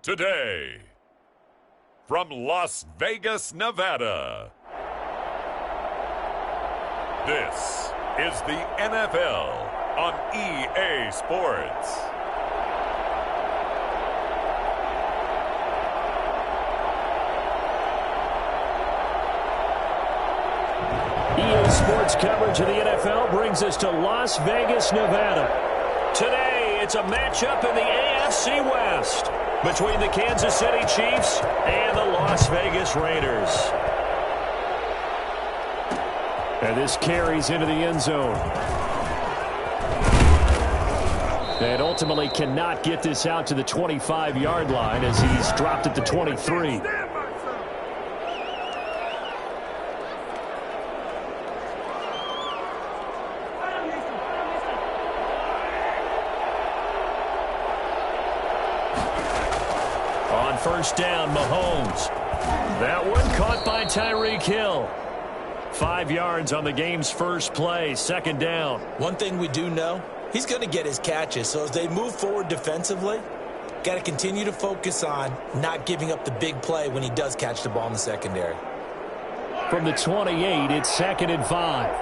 today. From Las Vegas, Nevada, this is the NFL on EA Sports. EA Sports coverage of the NFL brings us to Las Vegas, Nevada. Today, it's a matchup in the AFC West between the Kansas City Chiefs and the Las Vegas Raiders. And this carries into the end zone. And ultimately cannot get this out to the 25-yard line as he's dropped at the 23. On first down, Mahomes. That one caught by Tyreek Hill. 5 yards on the game's first play, second down. One thing we do know, he's going to get his catches. So as they move forward defensively, got to continue to focus on not giving up the big play when he does catch the ball in the secondary. From the 28, it's 2nd and 5.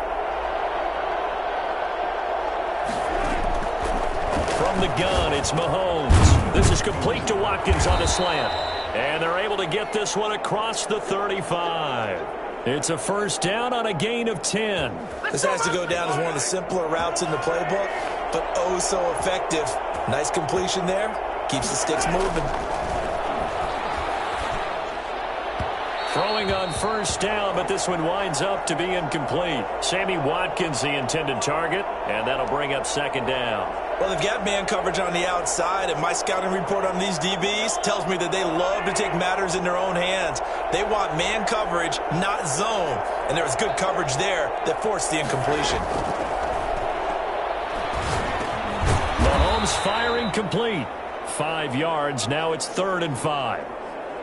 From the gun, it's Mahomes. This is complete to Watkins on a slant. And they're able to get this one across the 35. It's a first down on a gain of 10. This has to go down as one of the simpler routes in the playbook, but oh so effective. Nice completion there. Keeps the sticks moving. Throwing on first down, but this one winds up to be incomplete. Sammy Watkins, the intended target, and that'll bring up second down. Well, they've got man coverage on the outside, and my scouting report on these DBs tells me that they love to take matters in their own hands. They want man coverage, not zone, and there was good coverage there that forced the incompletion. Mahomes firing complete. 5 yards, now it's 3rd and 5.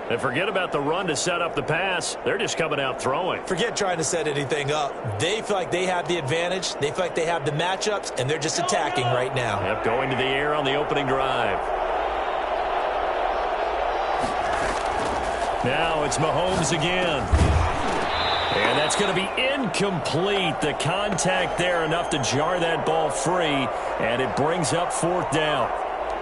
And forget about the run to set up the pass. They're just coming out throwing. Forget trying to set anything up. They feel like they have the advantage. They feel like they have the matchups, and they're just attacking right now. Yep, going to the air on the opening drive. Now it's Mahomes again. And that's going to be incomplete. The contact there enough to jar that ball free, and it brings up 4th down.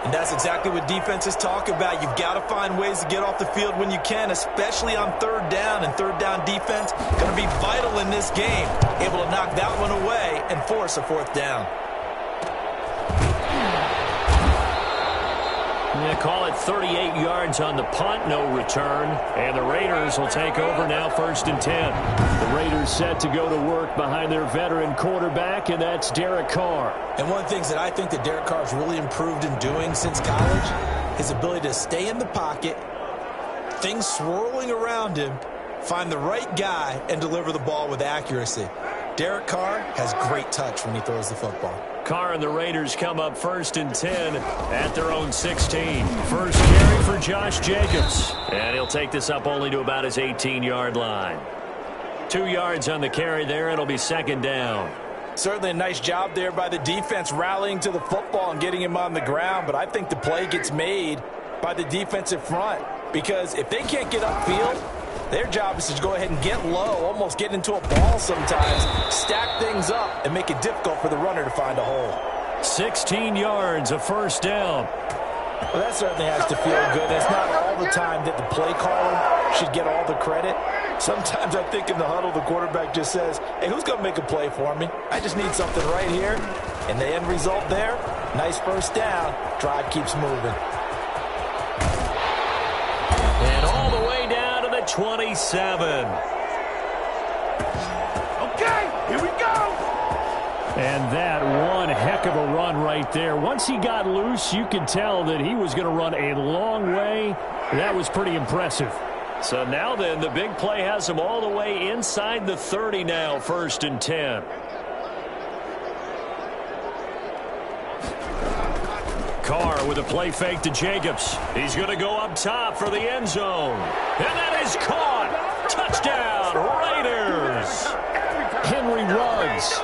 And that's exactly what defenses talk about. You've got to find ways to get off the field when you can, especially on 3rd down. And 3rd down defense going to be vital in this game. Able to knock that one away and force a 4th down. Yeah, call it 38 yards on the punt, no return. And the Raiders will take over now 1st and 10. The Raiders set to go to work behind their veteran quarterback, and that's Derek Carr. And one of the things that I think that Derek Carr has really improved in doing since college, his ability to stay in the pocket, things swirling around him, find the right guy, and deliver the ball with accuracy. Derek Carr has great touch when he throws the football. Carr and the Raiders come up 1st and 10 at their own 16. First carry for Josh Jacobs. And he'll take this up only to about his 18-yard line. 2 yards on the carry there. It'll be 2nd down. Certainly a nice job there by the defense rallying to the football and getting him on the ground. But I think the play gets made by the defensive front. Because if they can't get upfield, their job is to go ahead and get low, almost get into a ball sometimes, stack things up, and make it difficult for the runner to find a hole. 16 yards, a first down. Well, that certainly has to feel good. It's not all the time that the play caller should get all the credit. Sometimes I think in the huddle, the quarterback just says, hey, who's going to make a play for me? I just need something right here. And the end result there, nice first down. Drive keeps moving. And all the way down to the 27. Okay, here we go. And that one heck of a run right there. Once he got loose, you could tell that he was going to run a long way. That was pretty impressive. So now then, the big play has him all the way inside the 30 now, 1st and 10. Carr with a play fake to Jacobs. He's going to go up top for the end zone. And that is caught. Touchdown, Raiders. Henry Ruggs,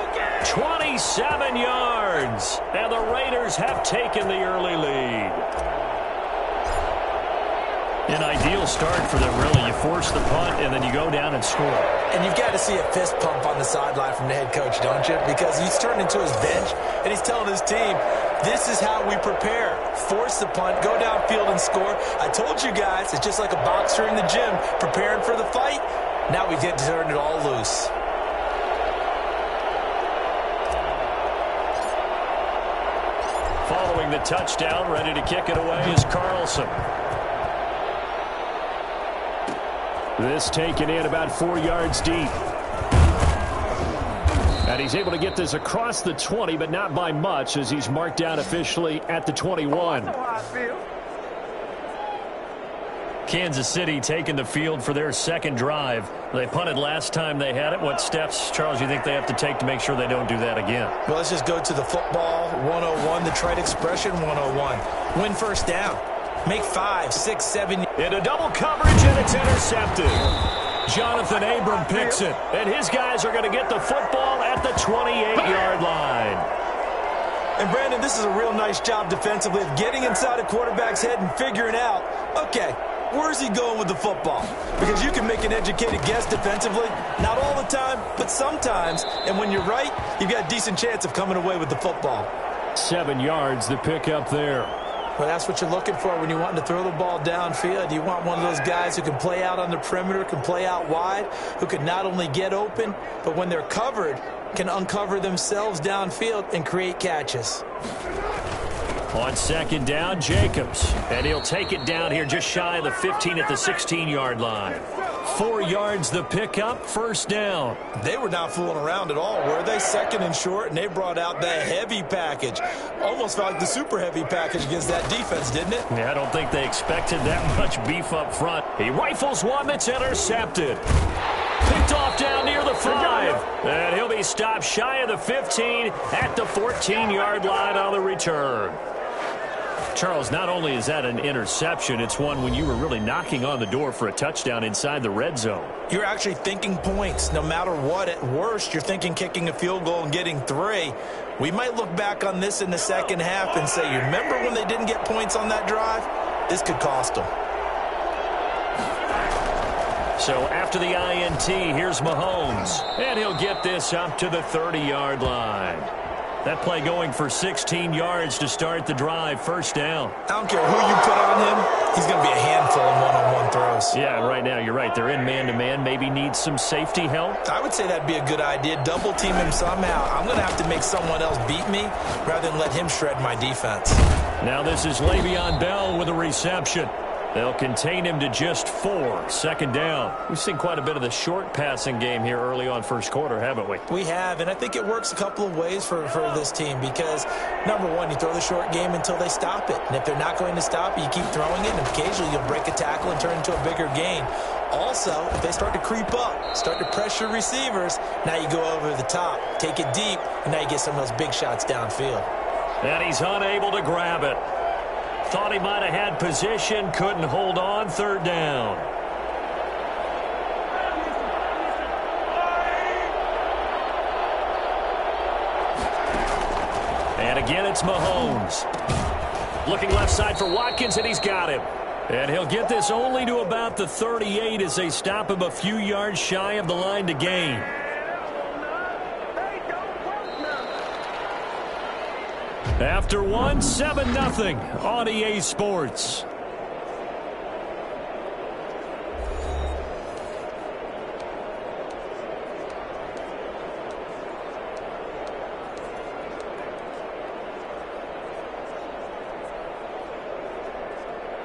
27 yards. And the Raiders have taken the early lead. An ideal start for them, really. You force the punt, and then you go down and score. And you've got to see a fist pump on the sideline from the head coach, don't you? Because he's turned into his bench, and he's telling his team, this is how we prepare. Force the punt, go downfield and score. I told you guys, it's just like a boxer in the gym preparing for the fight. Now we get to turn it all loose. Following the touchdown, ready to kick it away is Carlson. This taken in about 4 yards deep. And he's able to get this across the 20, but not by much, as he's marked down officially at the 21. Kansas City taking the field for their second drive. They punted last time they had it. What steps, Charles, you think they have to take to make sure they don't do that again? Well, let's just go to the football 101, the trite expression 101. Win first down. Make 5, 6, 7. Into double coverage, and it's intercepted. Jonathan Abram picks it, and his guys are going to get the football at the 28-yard line. And, Brandon, this is a real nice job defensively of getting inside a quarterback's head and figuring out, okay, where's he going with the football? Because you can make an educated guess defensively, not all the time, but sometimes. And when you're right, you've got a decent chance of coming away with the football. 7 yards, the pickup there. Well, that's what you're looking for when you want to throw the ball downfield. You want one of those guys who can play out on the perimeter, can play out wide, who can not only get open, but when they're covered, can uncover themselves downfield and create catches. On second down, Jacobs. And he'll take it down here just shy of the 15 at the 16-yard line. 4 yards the pickup, first down. They were not fooling around at all, were they? Second and short, and they brought out the heavy package. Almost felt like the super heavy package against that defense, didn't it? Yeah, I don't think they expected that much beef up front. He rifles one that's intercepted. Picked off down near the 5. And he'll be stopped shy of the 15 at the 14-yard line on the return. Charles, not only is that an interception, it's one when you were really knocking on the door for a touchdown inside the red zone. You're actually thinking points no matter what. At worst, you're thinking kicking a field goal and getting 3. We might look back on this in the second half and say, you remember when they didn't get points on that drive? This could cost them. So after the INT, here's Mahomes. And he'll get this up to the 30-yard line. That play going for 16 yards to start the drive, first down. I don't care who you put on him. He's going to be a handful in one-on-one throws. Yeah, right now you're right. They're in man-to-man. Maybe needs some safety help. I would say that'd be a good idea. Double team him somehow. I'm going to have to make someone else beat me rather than let him shred my defense. Now this is Le'Veon Bell with a reception. They'll contain him to just 4. Second down. We've seen quite a bit of the short passing game here early on first quarter, haven't we? We have, and I think it works a couple of ways for this team because, number one, you throw the short game until they stop it. And if they're not going to stop it, you keep throwing it, and occasionally you'll break a tackle and turn it into a bigger gain. Also, if they start to creep up, start to pressure receivers, now you go over the top, take it deep, and now you get some of those big shots downfield. And he's unable to grab it. Thought he might have had position, couldn't hold on, third down. And again, it's Mahomes. Looking left side for Watkins, and he's got him. And he'll get this only to about the 38 as they stop him a few yards shy of the line to gain. After 1, 7-0 on EA Sports.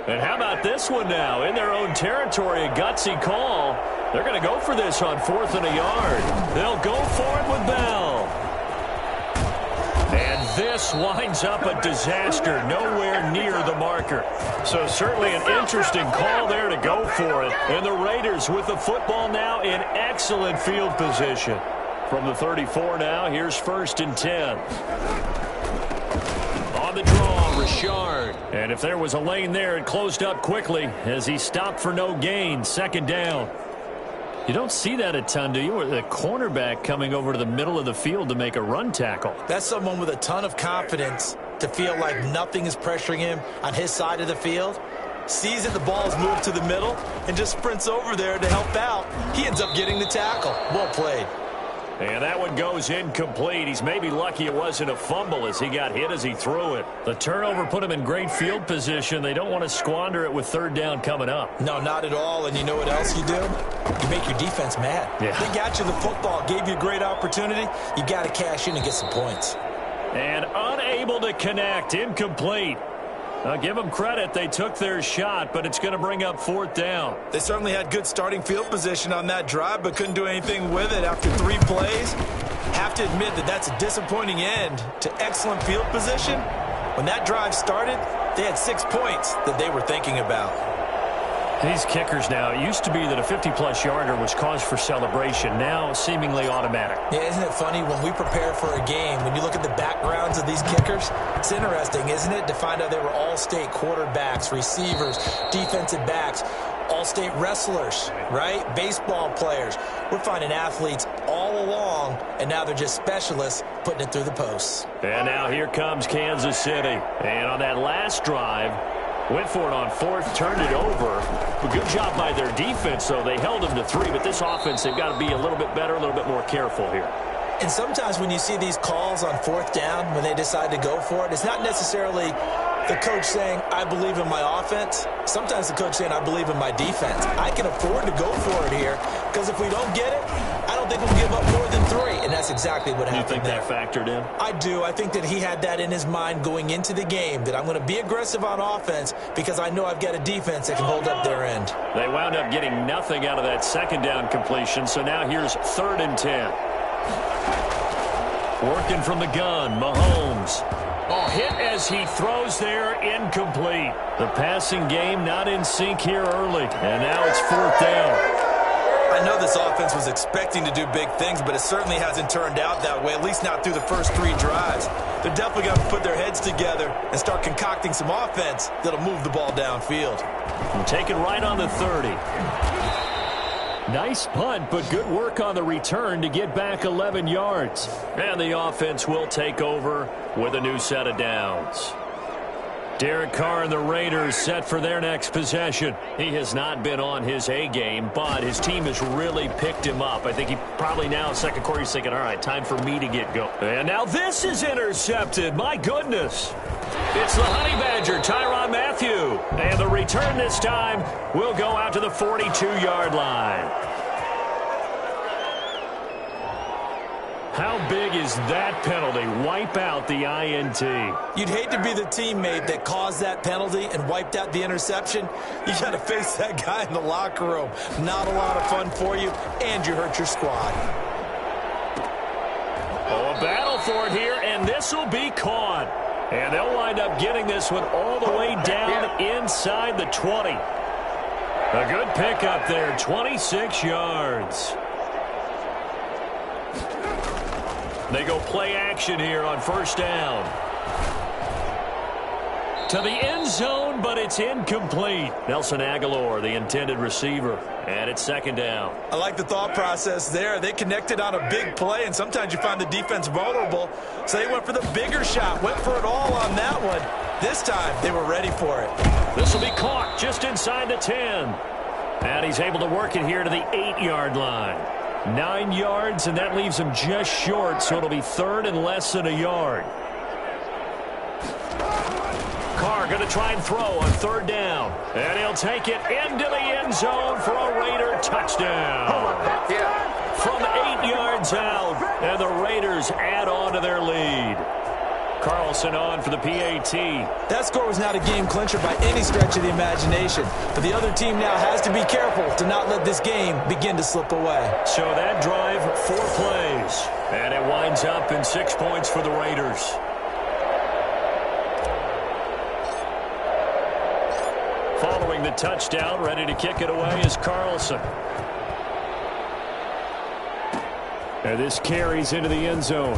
And how about this one now? In their own territory, a gutsy call. They're going to go for this on 4th and a yard. They'll go for it with Bell. And this winds up a disaster, nowhere near the marker. So certainly an interesting call there to go for it. And the Raiders with the football now in excellent field position. From the 34 now, here's 1st and 10. On the draw, Richard. And if there was a lane there, it closed up quickly as he stopped for no gain. Second down. You don't see that a ton, do you? Or the cornerback coming over to the middle of the field to make a run tackle. That's someone with a ton of confidence to feel like nothing is pressuring him on his side of the field. sees that the ball is moved to the middle, and just sprints over there to help out. He ends up getting the tackle. Well played. And that one goes incomplete. He's maybe lucky it wasn't a fumble as he got hit as he threw it. The turnover put him in great field position. They don't want to squander it with third down coming up. No, not at all. And you know what else you do? You make your defense mad. Yeah. They got you the football, gave you a great opportunity. You got to cash in and get some points. And unable to connect, incomplete. Give them credit. They took their shot, but it's going to bring up fourth down. They certainly had good starting field position on that drive, but couldn't do anything with it after 3 plays. Have to admit that that's a disappointing end to excellent field position. When that drive started, they had 6 points that they were thinking about. These kickers now, it used to be that a 50-plus yarder was cause for celebration. Now, seemingly automatic. Yeah, isn't it funny? When we prepare for a game, when you look at the backgrounds of these kickers, it's interesting, isn't it, to find out they were all-state quarterbacks, receivers, defensive backs, all-state wrestlers, right? Baseball players. We're finding athletes all along, and now they're just specialists putting it through the posts. And now here comes Kansas City. And on that last drive, went for it on fourth, turned it over. A good job by their defense, though. They held them to 3, but this offense, they've got to be a little bit better, a little bit more careful here. And sometimes when you see these calls on fourth down, when they decide to go for it, it's not necessarily the coach saying, I believe in my offense. Sometimes the coach saying, I believe in my defense. I can afford to go for it here because if we don't get it, I don't think we'll give up more than 3. And that's exactly what happened. You think there. that factored in? I do. I think that he had that in his mind going into the game, that I'm going to be aggressive on offense because I know I've got a defense that can hold up their end. They wound up getting nothing out of that second down completion, so now here's 3rd and 10. Working from the gun, Mahomes. Hit as he throws there, incomplete. The passing game not in sync here early, and now it's 4th down. I know this offense was expecting to do big things, but it certainly hasn't turned out that way, at least not through the first 3 drives. They're definitely going to put their heads together and start concocting some offense that'll move the ball downfield. And take it right on the 30. Nice punt, but good work on the return to get back 11 yards. And the offense will take over with a new set of downs. Derek Carr and the Raiders set for their next possession. He has not been on his A game, but his team has really picked him up. I think he probably now, second quarter, he's thinking, all right, time for me to get going. And now this is intercepted. My goodness. It's the Honey Badger, Tyrann Mathieu. And the return this time will go out to the 42-yard line. How big is that penalty? Wipe out the INT. You'd hate to be the teammate that caused that penalty and wiped out the interception. You got to face that guy in the locker room. Not a lot of fun for you, and you hurt your squad. Oh, a battle for it here, and this will be caught. And they'll wind up getting this one all the way down inside the 20. A good pickup there, 26 yards. They go play action here on 1st down. To the end zone, but it's incomplete. Nelson Aguilar, the intended receiver. And it's 2nd down. I like the thought process there. They connected on a big play, and sometimes you find the defense vulnerable. So they went for the bigger shot, went for it all on that one. This time, they were ready for it. This will be caught just inside the 10. And he's able to work it here to the 8-yard line. 9 yards, and that leaves him just short, so it'll be 3rd and less than a yard. Carr going to try and throw on 3rd down. And he'll take it into the end zone for a Raider touchdown. From 8 yards out, and the Raiders add on to their lead. Carlson on for the PAT. That score was not a game clincher by any stretch of the imagination. But the other team now has to be careful to not let this game begin to slip away. So that drive, 4 plays. And it winds up in 6 points for the Raiders. Following the touchdown, ready to kick it away is Carlson. And this carries into the end zone.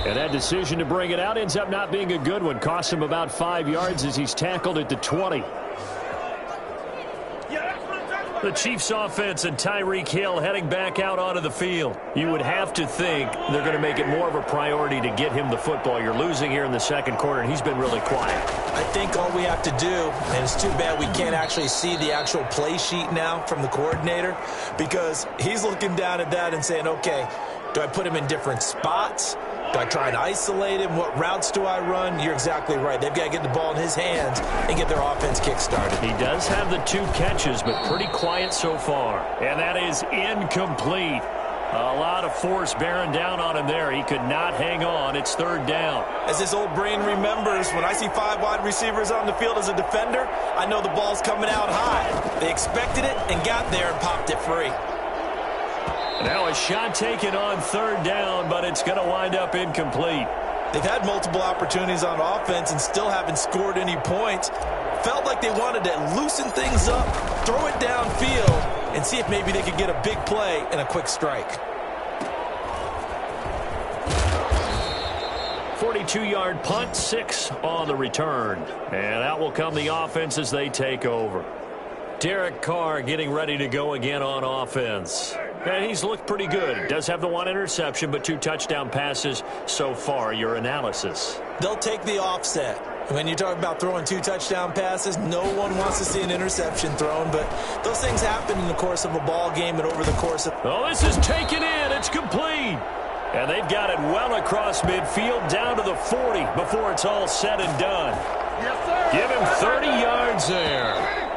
And that decision to bring it out ends up not being a good one. Costs him about 5 yards as he's tackled at the 20. The Chiefs offense and Tyreek Hill heading back out onto the field. You would have to think they're going to make it more of a priority to get him the football. You're losing here in the second quarter, and he's been really quiet. I think all we have to do, and it's too bad we can't actually see the actual play sheet now from the coordinator, because he's looking down at that and saying, okay, do I put him in different spots? Do I try and isolate him? What routes do I run? You're exactly right. They've got to get the ball in his hands and get their offense kick-started. He does have the 2 catches, but pretty quiet so far. And that is incomplete. A lot of force bearing down on him there. He could not hang on. It's 3rd down. As this old brain remembers, when I see 5 wide receivers on the field as a defender, I know the ball's coming out high. They expected it and got there and popped it free. Now a shot taken on 3rd down, but it's going to wind up incomplete. They've had multiple opportunities on offense and still haven't scored any points. Felt like they wanted to loosen things up, throw it downfield, and see if maybe they could get a big play and a quick strike. 42-yard punt, 6 on the return. And out will come the offense as they take over. Derek Carr getting ready to go again on offense. And he's looked pretty good. Does have the 1 interception, but 2 touchdown passes so far. Your analysis? They'll take the offset. When you talk about throwing 2 touchdown passes, no one wants to see an interception thrown, but those things happen in the course of a ball game and over the course of... Oh, this is taken in. It's complete. And they've got it well across midfield down to the 40 before it's all said and done. Yes, sir. Give him 30 yards there.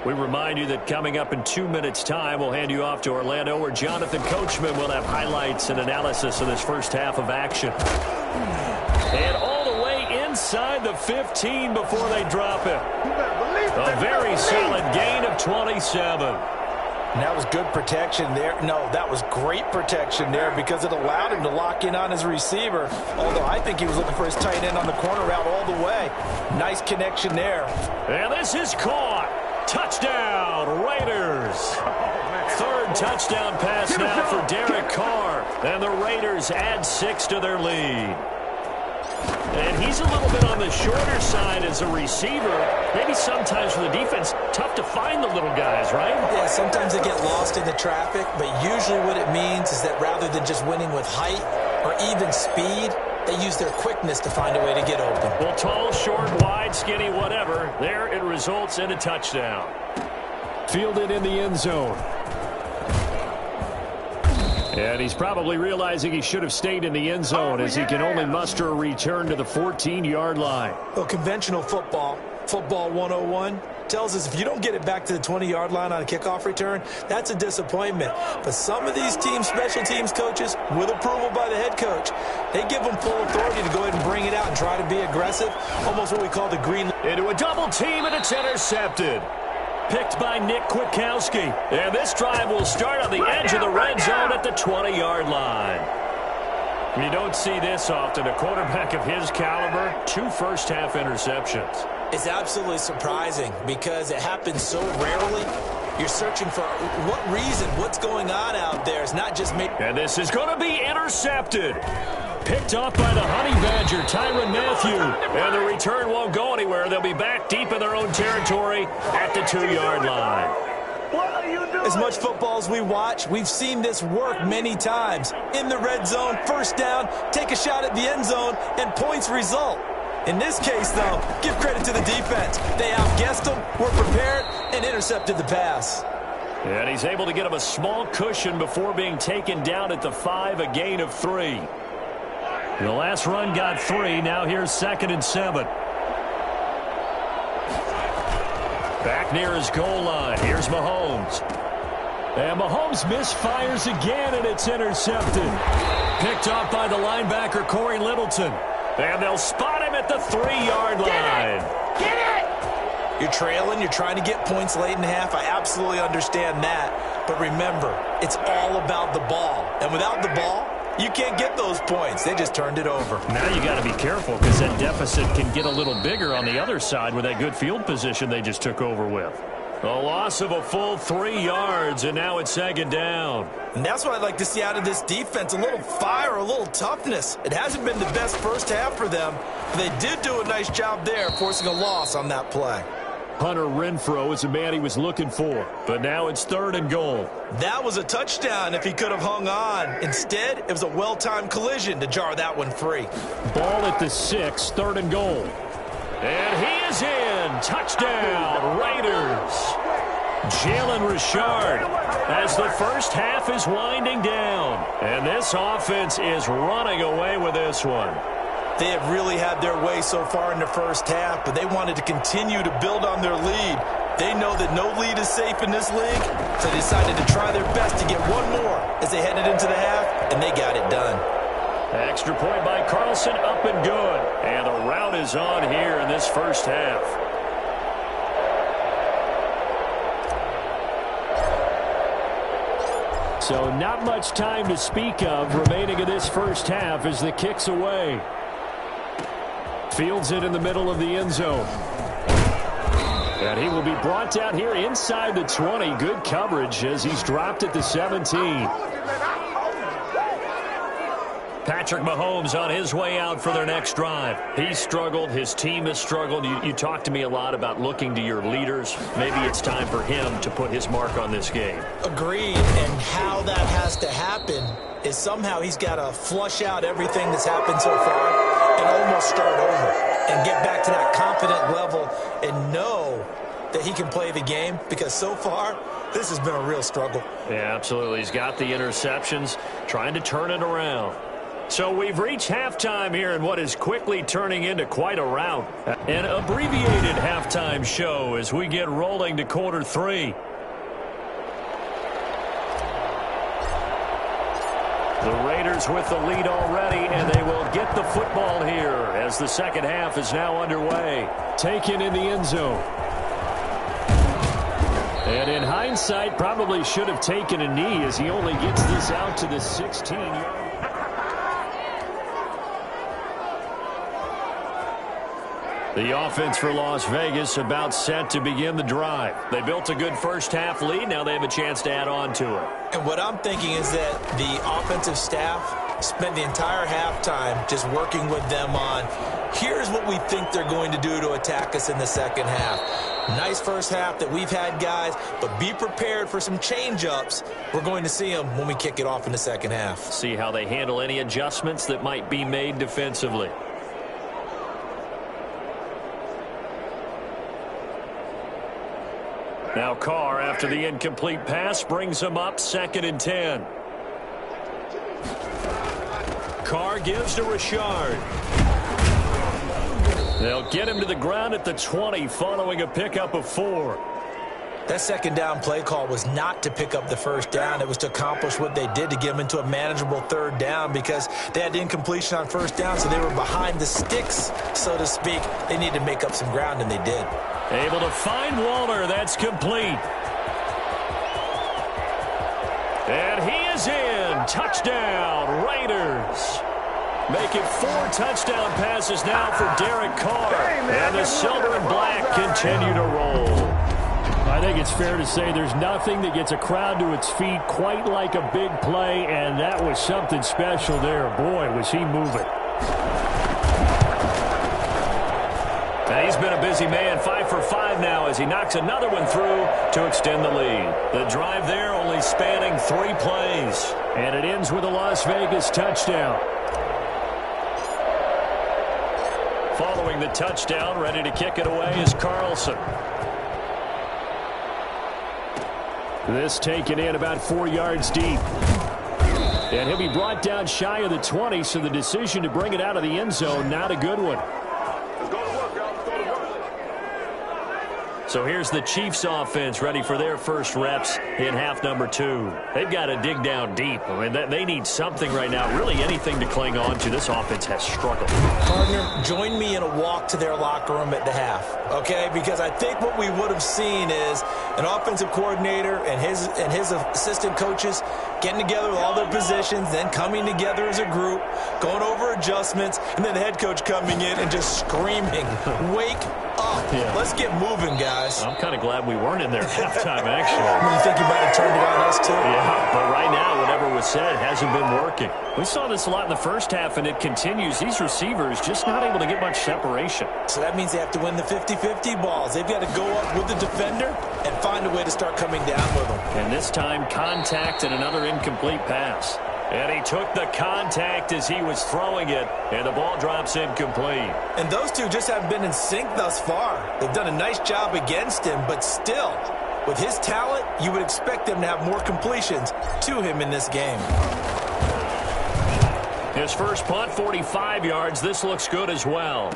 We remind you that coming up in 2 minutes' time, we'll hand you off to Orlando, where Jonathan Coachman will have highlights and analysis of this first half of action. And all the way inside the 15 before they drop it. A very solid gain of 27. And that was good protection there. No, that was great protection there because it allowed him to lock in on his receiver. Although I think he was looking for his tight end on the corner route all the way. Nice connection there. And this is caught. Touchdown, Raiders. 3rd touchdown pass now for Derek Carr. And the Raiders add 6 to their lead. And he's a little bit on the shorter side as a receiver. Maybe sometimes for the defense, tough to find the little guys, right? Yeah, sometimes they get lost in the traffic, but usually what it means is that rather than just winning with height or even speed, they use their quickness to find a way to get open. Well, tall, short, wide, skinny, whatever. There it results in a touchdown. Fielded in the end zone. And he's probably realizing he should have stayed in the end zone as he can only muster a return to the 14-yard line. Well, conventional football 101, tells us if you don't get it back to the 20-yard line on a kickoff return, that's a disappointment. But some of these teams, special teams coaches, with approval by the head coach, they give them full authority to go ahead and bring it out and try to be aggressive, almost what we call the green. Into a double team, and it's intercepted. Picked by Nick Kwiatkowski. And this drive will start on the edge of the red zone at the 20-yard line. You don't see this often. A quarterback of his caliber, 2 first-half interceptions. It's absolutely surprising because it happens so rarely. You're searching for what reason, what's going on out there. It's not just me. And this is going to be intercepted. Picked off by the Honey Badger, Tyrann Mathieu. And the return won't go anywhere. They'll be back deep in their own territory at the 2-yard line. What are you doing? As much football as we watch, we've seen this work many times. In the red zone, first down, take a shot at the end zone, and points result. In this case, though, give credit to the defense. They outguessed them, were prepared, and intercepted the pass. And he's able to get him a small cushion before being taken down at the 5, a gain of 3. The last run got 3. Now here's 2nd and 7. Back near his goal line. Here's Mahomes. And Mahomes misfires again, and it's intercepted. Picked off by the linebacker, Corey Littleton. And they'll spot him at the 3-yard line. Get it! You're trailing. You're trying to get points late in the half. I absolutely understand that. But remember, it's all about the ball. And without the ball, you can't get those points. They just turned it over. Now you got to be careful because that deficit can get a little bigger on the other side with that good field position they just took over with. A loss of a full 3 yards, and now it's second down. And that's what I'd like to see out of this defense, a little fire, a little toughness. It hasn't been the best first half for them, but they did do a nice job there, forcing a loss on that play. Hunter Renfrow is the man he was looking for, but now it's 3rd and goal. That was a touchdown if he could have hung on. Instead, it was a well-timed collision to jar that one free. Ball at the 6, 3rd and goal. And he is in. Touchdown, Raiders. Jalen Richard as the first half is winding down. And this offense is running away with this one. They have really had their way so far in the first half, but they wanted to continue to build on their lead. They know that no lead is safe in this league, so they decided to try their best to get one more as they headed into the half, and they got it done. Extra point by Carlson, up and good. And the rout is on here in this first half. So not much time to speak of remaining in this first half as the kick's away. Fields it in the middle of the end zone. And he will be brought down here inside the 20. Good coverage as he's dropped at the 17. Patrick Mahomes on his way out for their next drive. He's struggled. His team has struggled. You talk to me a lot about looking to your leaders. Maybe it's time for him to put his mark on this game. Agreed. And how that has to happen is somehow he's got to flush out everything that's happened so far and almost start over and get back to that confident level and know that he can play the game, because so far this has been a real struggle. Yeah, absolutely. He's got the interceptions, trying to turn it around. So we've reached halftime here in what is quickly turning into quite a rout. An abbreviated halftime show as we get rolling to quarter 3. The Raiders with the lead already, and they will get the football here as the second half is now underway. Taken in the end zone. And in hindsight, probably should have taken a knee as he only gets this out to the 16-yard. The offense for Las Vegas about set to begin the drive. They built a good first half lead. Now they have a chance to add on to it. And what I'm thinking is that the offensive staff spent the entire halftime just working with them on, here's what we think they're going to do to attack us in the second half. Nice first half that we've had, guys, but be prepared for some change-ups. We're going to see them when we kick it off in the second half. See how they handle any adjustments that might be made defensively. Now Carr, after the incomplete pass, brings him up 2nd and 10. Carr gives to Richard. They'll get him to the ground at the 20 following a pickup of 4. That second down play call was not to pick up the first down. It was to accomplish what they did, to get them into a manageable 3rd down, because they had incompletion on first down, so they were behind the sticks, so to speak. They needed to make up some ground, and they did. Able to find Waller. That's complete. And he is in. Touchdown, Raiders. Make it 4 touchdown passes now for Derek Carr. And the silver and black continue to roll. I think it's fair to say there's nothing that gets a crowd to its feet quite like a big play, and that was something special there. Boy, was he moving. And he's been a busy man, 5 for 5 now as he knocks another one through to extend the lead. The drive there only spanning 3 plays. And it ends with a Las Vegas touchdown. Following the touchdown, ready to kick it away is Carlson. This taken in about 4 yards deep. And he'll be brought down shy of the 20, so the decision to bring it out of the end zone, not a good one. So here's the Chiefs offense ready for their first reps in half number 2. They've got to dig down deep. I mean, they need something right now, really anything to cling on to. This offense has struggled. Partner, join me in a walk to their locker room at the half, okay? Because I think what we would have seen is an offensive coordinator and his assistant coaches getting together with all their positions, then coming together as a group, going over adjustments, and then the head coach coming in and just screaming, wake up. Yeah. Let's get moving, guys. guys. I'm kind of glad we weren't in there at halftime, actually. You think you might have turned it on us, too? Yeah, but right now, whatever was said hasn't been working. We saw this a lot in the first half, and it continues. These receivers just not able to get much separation. So that means they have to win the 50-50 balls. They've got to go up with the defender and find a way to start coming down with them. And this time, contact and another incomplete pass. And he took the contact as he was throwing it, and the ball drops incomplete. And those two just haven't been in sync thus far. They've done a nice job against him, but still, with his talent, you would expect them to have more completions to him in this game. His first punt, 45 yards. This looks good as well.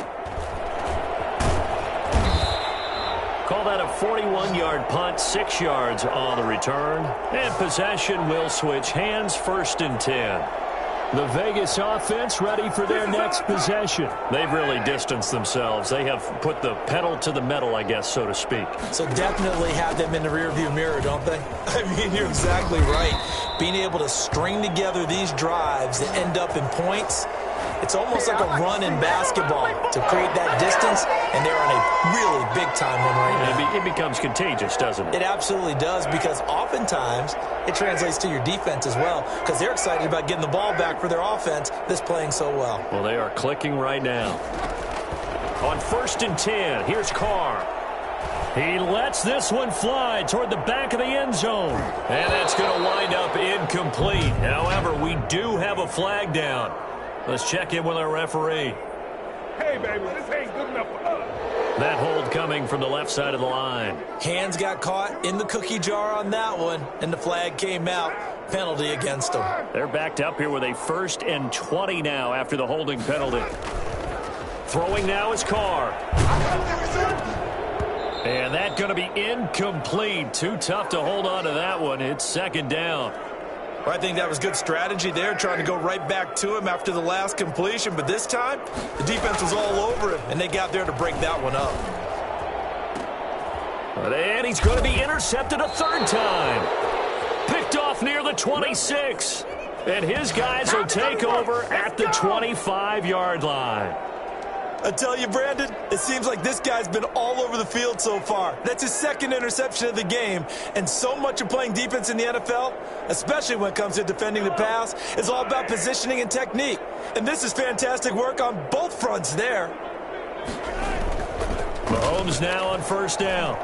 Call that a 41-yard punt, 6 yards on the return. And possession will switch hands, 1st and 10. The Vegas offense ready for their next possession. They've really distanced themselves. They have put the pedal to the metal, I guess, so to speak. So definitely have them in the rearview mirror, don't they? I mean, you're exactly right. Being able to string together these drives that end up in points, it's almost like a run in basketball to create that distance, and they're on a really big-time one right now. It becomes contagious, doesn't it? It absolutely does, because oftentimes it translates to your defense as well, because they're excited about getting the ball back for their offense that's playing so well. Well, they are clicking right now. On 1st and 10, here's Carr. He lets this one fly toward the back of the end zone. And that's going to wind up incomplete. However, we do have a flag down. Let's check in with our referee. Hey, baby, this ain't good enough for us. That hold coming from the left side of the line. Hands got caught in the cookie jar on that one, and the flag came out. Penalty against them. They're backed up here with a 1st and 20 now after the holding penalty. Throwing now is Carr. And that's going to be incomplete. Too tough to hold on to that one. It's 2nd down. I think that was good strategy there, trying to go right back to him after the last completion. But this time, the defense was all over him, and they got there to break that one up. And he's going to be intercepted a 3rd time. Picked off near the 26. And his guys will take over at the 25-yard line. I tell you, Brandon, it seems like this guy's been all over the field so far. That's his 2nd interception of the game. And so much of playing defense in the NFL, especially when it comes to defending the pass, is all about positioning and technique. And this is fantastic work on both fronts there. Mahomes now on 1st down.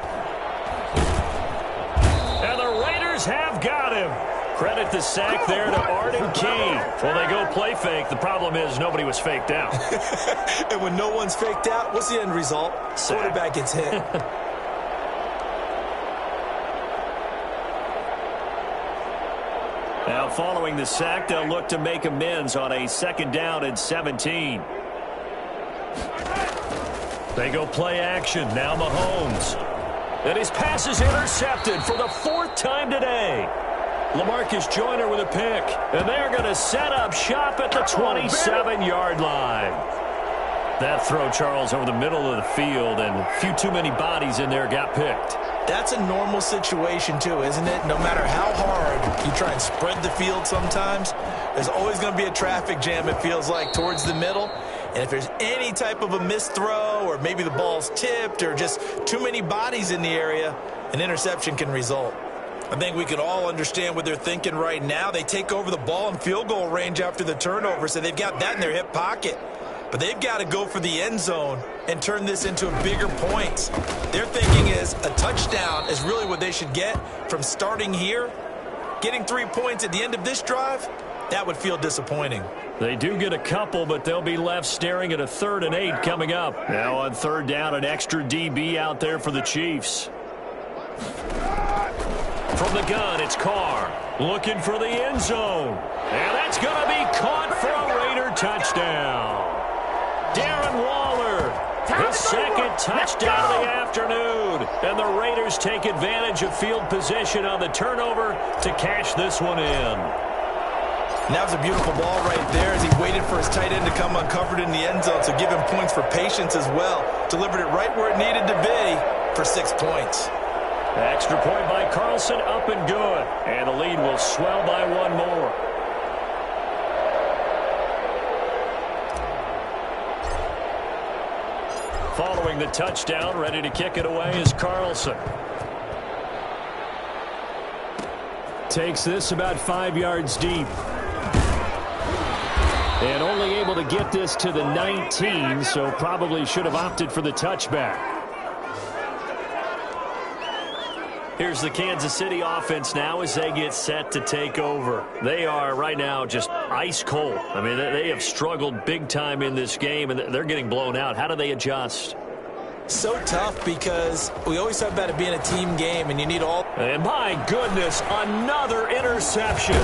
And the Raiders have got him. Credit the sack there to Arden Key. Well, they go play fake. The problem is nobody was faked out. And when no one's faked out, what's the end result? Sack. Quarterback gets hit. Now, following the sack, they'll look to make amends on a 2nd down and 17. They go play action. Now Mahomes. And his pass is intercepted for the 4th time today. LaMarcus Joyner with a pick. And they're going to set up shop at the 27-yard line. That throw, Charles, over the middle of the field, and a few too many bodies in there got picked. That's a normal situation, too, isn't it? No matter how hard you try and spread the field sometimes, there's always going to be a traffic jam, it feels like, towards the middle. And if there's any type of a missed throw, or maybe the ball's tipped, or just too many bodies in the area, an interception can result. I think we can all understand what they're thinking right now. They take over the ball in field goal range after the turnover, so they've got that in their hip pocket. But they've got to go for the end zone and turn this into a bigger point. Their thinking is a touchdown is really what they should get from starting here. Getting 3 points at the end of this drive, that would feel disappointing. They do get a couple, but they'll be left staring at a 3rd and 8 coming up. Now on 3rd down, an extra DB out there for the Chiefs. From the gun, it's Carr looking for the end zone. And that's going to be caught for a Raider touchdown. Darren Waller, his 2nd touchdown of the afternoon. And the Raiders take advantage of field position on the turnover to cash this one in. And that was a beautiful ball right there as he waited for his tight end to come uncovered in the end zone. So give him points for patience as well. Delivered it right where it needed to be for 6 points. Extra point by Carlson, up and good. And the lead will swell by 1 more. Following the touchdown, ready to kick it away is Carlson. Takes this about 5 yards deep. And only able to get this to the 19, so probably should have opted for the touchback. Here's the Kansas City offense now as they get set to take over. They are right now just ice cold. I mean, they have struggled big time in this game, and they're getting blown out. How do they adjust? So tough because we always talk about it being a team game, and you need all. And my goodness, another interception.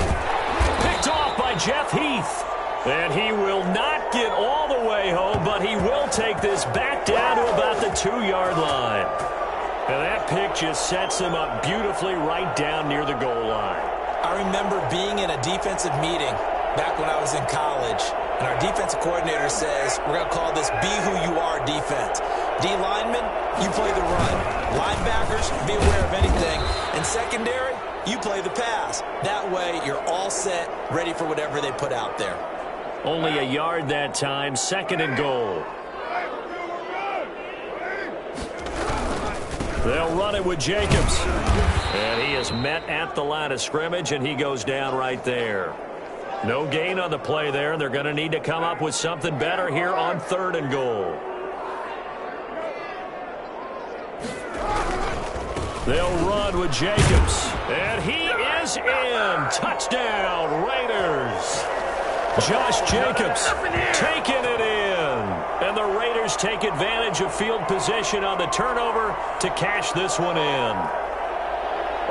Picked off by Jeff Heath. And he will not get all the way home, but he will take this back down to about the 2-yard line. And that pick just sets him up beautifully right down near the goal line. I remember being in a defensive meeting back when I was in college, and our defensive coordinator says, we're going to call this be who you are defense. D linemen, you play the run. Linebackers, be aware of anything. And secondary, you play the pass. That way, you're all set, ready for whatever they put out there. Only a yard that time, 2nd and goal. They'll run it with Jacobs. And he is met at the line of scrimmage, and he goes down right there. No gain on the play there. They're going to need to come up with something better here on 3rd and goal. They'll run with Jacobs. And he is in. Touchdown, Raiders. Josh Jacobs taking it in. And the Raiders take advantage of field position on the turnover to cash this one in.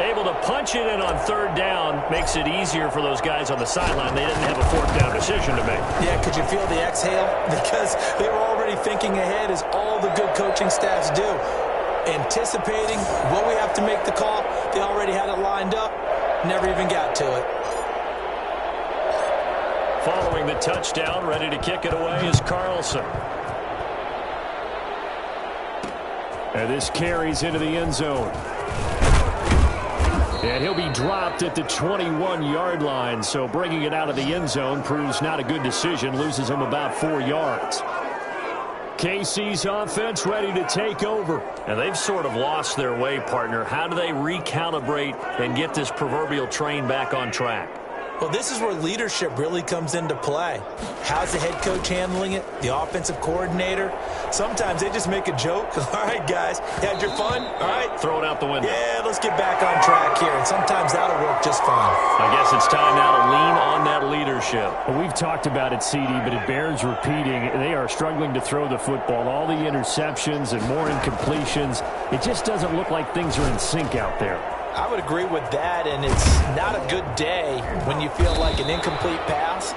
Able to punch it in on 3rd down makes it easier for those guys on the sideline. They didn't have a 4th down decision to make. Yeah, could you feel the exhale? Because they were already thinking ahead, as all the good coaching staffs do. Anticipating what we have to make the call. They already had it lined up. Never even got to it. Following the touchdown, ready to kick it away is Carlson. And this carries into the end zone. And he'll be dropped at the 21-yard line, so bringing it out of the end zone proves not a good decision, loses him about 4 yards. KC's offense ready to take over. And they've sort of lost their way, partner. How do they recalibrate and get this proverbial train back on track? Well, this is where leadership really comes into play. How's the head coach handling it? The offensive coordinator? Sometimes they just make a joke. All right, guys, you had your fun? All right. Throw it out the window. Yeah, let's get back on track here. And sometimes that'll work just fine. I guess it's time now to lean on that leadership. Well, we've talked about it, CD, but it bears repeating. They are struggling to throw the football. All the interceptions and more incompletions. It just doesn't look like things are in sync out there. I would agree with that, and it's not a good day when you feel like an incomplete pass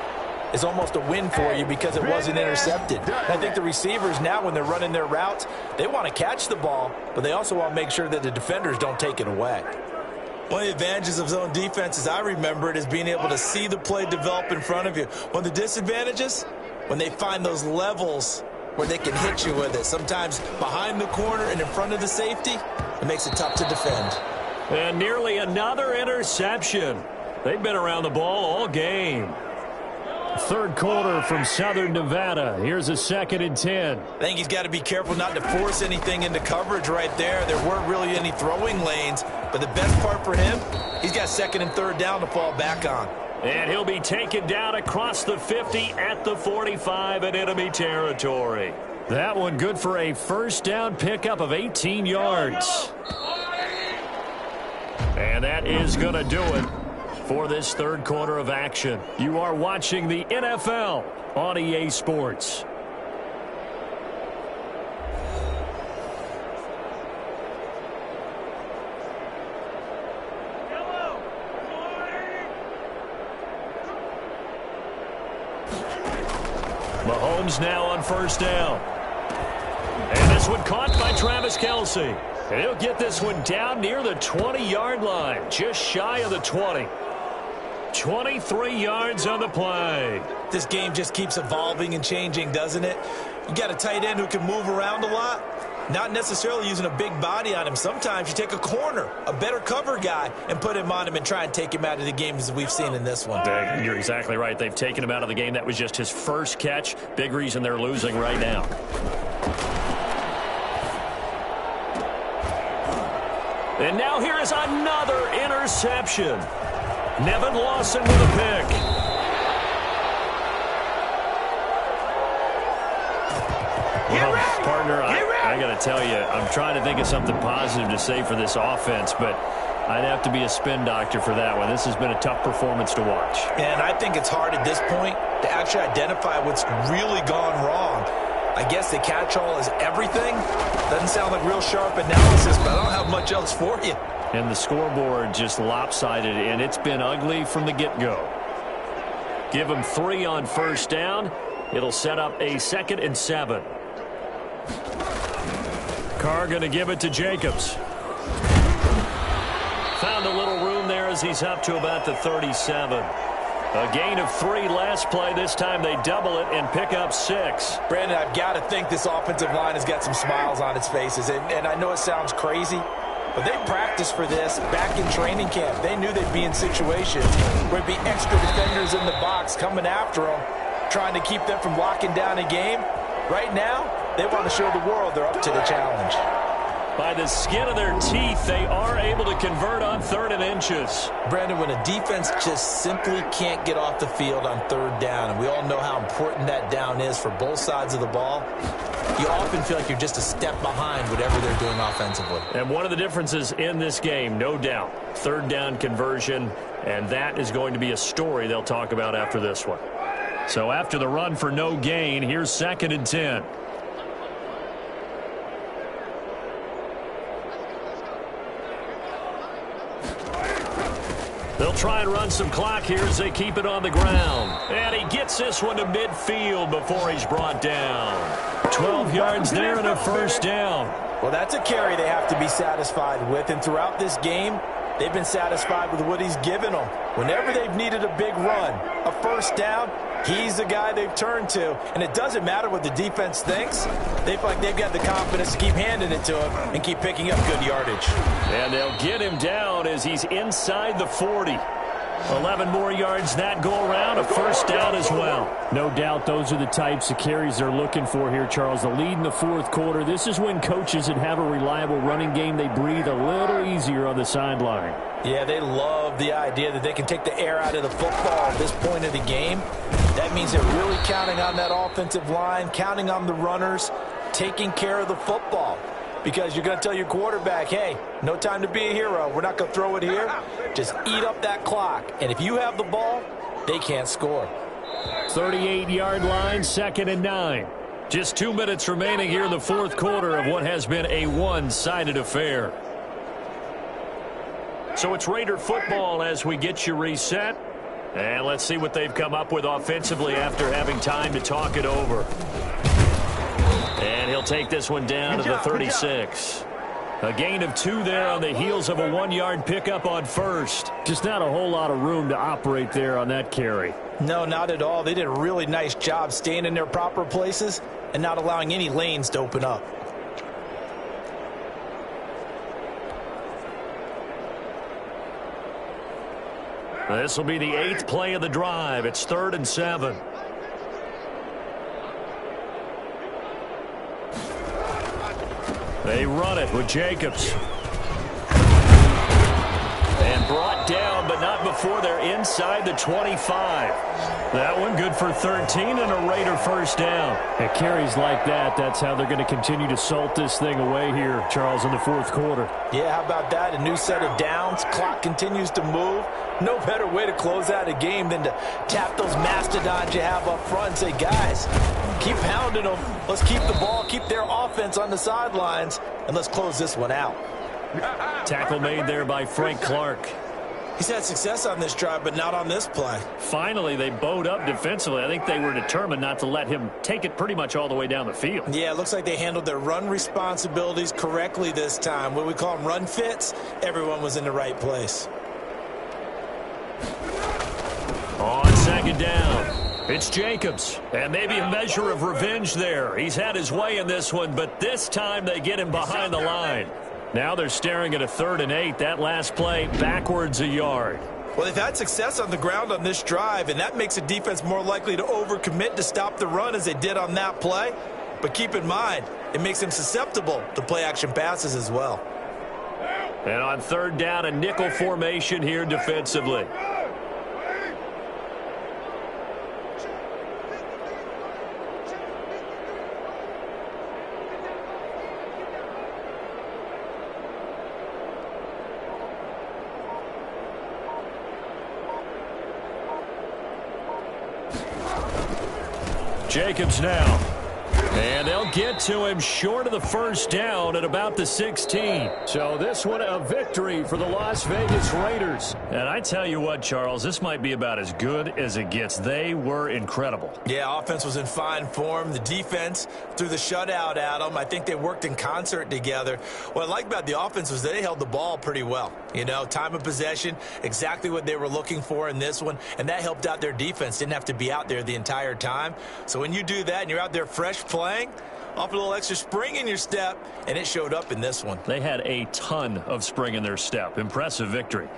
is almost a win for you because it wasn't intercepted. And I think the receivers now, when they're running their routes, they want to catch the ball, but they also want to make sure that the defenders don't take it away. One of the advantages of zone defense, as I remember it, is being able to see the play develop in front of you. One of the disadvantages, when they find those levels where they can hit you with it, sometimes behind the corner and in front of the safety, it makes it tough to defend. And nearly another interception. They've been around the ball all game. 3rd quarter from Southern Nevada. Here's a 2nd and 10. I think he's got to be careful not to force anything into coverage right there. There weren't really any throwing lanes, but the best part for him, he's got 2nd and 3rd down to fall back on. And he'll be taken down across the 50 at the 45 in enemy territory. That one good for a 1st down pickup of 18 yards. And that is going to do it for this 3rd quarter of action. You are watching the NFL on EA Sports. Mahomes now on 1st down. And this one caught by Travis Kelce. And he'll get this one down near the 20-yard line, just shy of the 20. 23 yards on the play. This game just keeps evolving and changing, doesn't it? You got a tight end who can move around a lot, not necessarily using a big body on him. Sometimes you take a corner, a better cover guy, and put him on him and try and take him out of the game, as we've seen in this one. You're exactly right. They've taken him out of the game. That was just his 1st catch. Big reason they're losing right now. And now here is another interception. Nevin Lawson with a pick. Well, partner, I got to tell you, I'm trying to think of something positive to say for this offense, but I'd have to be a spin doctor for that one. This has been a tough performance to watch. And I think it's hard at this point to actually identify what's really gone wrong. I guess the catch-all is everything. Doesn't sound like real sharp analysis, but I don't have much else for you. And the scoreboard just lopsided, and it's been ugly from the get-go. Give them 3 on first down. It'll set up a 2nd and 7. Carr going to give it to Jacobs. Found a little room there as he's up to about the 37. A gain of 3 last play. This time they double it and pick up 6. Brandon, I've got to think this offensive line has got some smiles on its faces. And I know it sounds crazy, but they practiced for this back in training camp. They knew they'd be in situations where there'd be extra defenders in the box coming after them, trying to keep them from locking down a game. Right now, they want to show the world they're up to the challenge. By the skin of their teeth, they are able to convert on 3rd and inches. Brandon, when a defense just simply can't get off the field on 3rd down, and we all know how important that down is for both sides of the ball, you often feel like you're just a step behind whatever they're doing offensively. And one of the differences in this game, no doubt, 3rd down conversion, and that is going to be a story they'll talk about after this one. So after the run for no gain, here's 2nd and 10. They'll try and run some clock here as they keep it on the ground. And he gets this one to midfield before he's brought down. 12 yards there and a first down. Well, that's a carry they have to be satisfied with. And throughout this game, they've been satisfied with what he's given them. Whenever they've needed a big run, a first down, he's the guy they've turned to. And it doesn't matter what the defense thinks. They feel like they've got the confidence to keep handing it to him and keep picking up good yardage. And they'll get him down as he's inside the 40. 11 more yards that go around, a first down as well. No doubt those are the types of carries they're looking for here, Charles. The lead in the 4th quarter. This is when coaches that have a reliable running game, they breathe a little easier on the sideline. Yeah, they love the idea that they can take the air out of the football at this point of the game. That means they're really counting on that offensive line, counting on the runners, taking care of the football. Because you're going to tell your quarterback, hey, no time to be a hero. We're not going to throw it here. Just eat up that clock. And if you have the ball, they can't score. 38-yard line, 2nd and 9. Just 2 minutes remaining here in the 4th quarter of what has been a one-sided affair. So it's Raider football as we get you reset. And let's see what they've come up with offensively after having time to talk it over. And he'll take this one down to the 36. A gain of 2 there on the heels of a 1-yard pickup on first. Just not a whole lot of room to operate there on that carry. No, not at all. They did a really nice job staying in their proper places and not allowing any lanes to open up. This will be the 8th play of the drive. It's 3rd and 7. They run it with Jacobs. And brought down, but not before they're inside the 25. That one good for 13 and a Raider first down. It carries like that. That's how they're going to continue to salt this thing away here, Charles, in the 4th quarter. Yeah, how about that? A new set of downs. Clock continues to move. No better way to close out a game than to tap those mastodons you have up front and say, guys, keep pounding them. Let's keep the ball, keep their offense on the sidelines, and let's close this one out. Tackle made there by Frank Clark. He's had success on this drive, but not on this play. Finally, they bowed up defensively. I think they were determined not to let him take it pretty much all the way down the field. Yeah, it looks like they handled their run responsibilities correctly this time. What we call them run fits, everyone was in the right place. On 2nd down, it's Jacobs. And maybe a measure of revenge there. He's had his way in this one, but this time they get him behind the line. Now they're staring at a 3rd and 8. That last play backwards a yard. Well, they've had success on the ground on this drive, and that makes a defense more likely to overcommit to stop the run as they did on that play. But keep in mind, it makes them susceptible to play-action passes as well. And on third down, a nickel formation here defensively. Jacobs now. And they'll get to him short of the first down at about the 16. So this one a victory for the Las Vegas Raiders. And I tell you what, Charles, this might be about as good as it gets. They were incredible. Yeah, offense was in fine form. The defense threw the shutout at them. I think they worked in concert together. What I like about the offense was they held the ball pretty well. You know, time of possession, exactly what they were looking for in this one, and that helped out their defense. Didn't have to be out there the entire time. So when you do that and you're out there fresh playing, off a little extra spring in your step, and it showed up in this one. They had a ton of spring in their step. Impressive victory.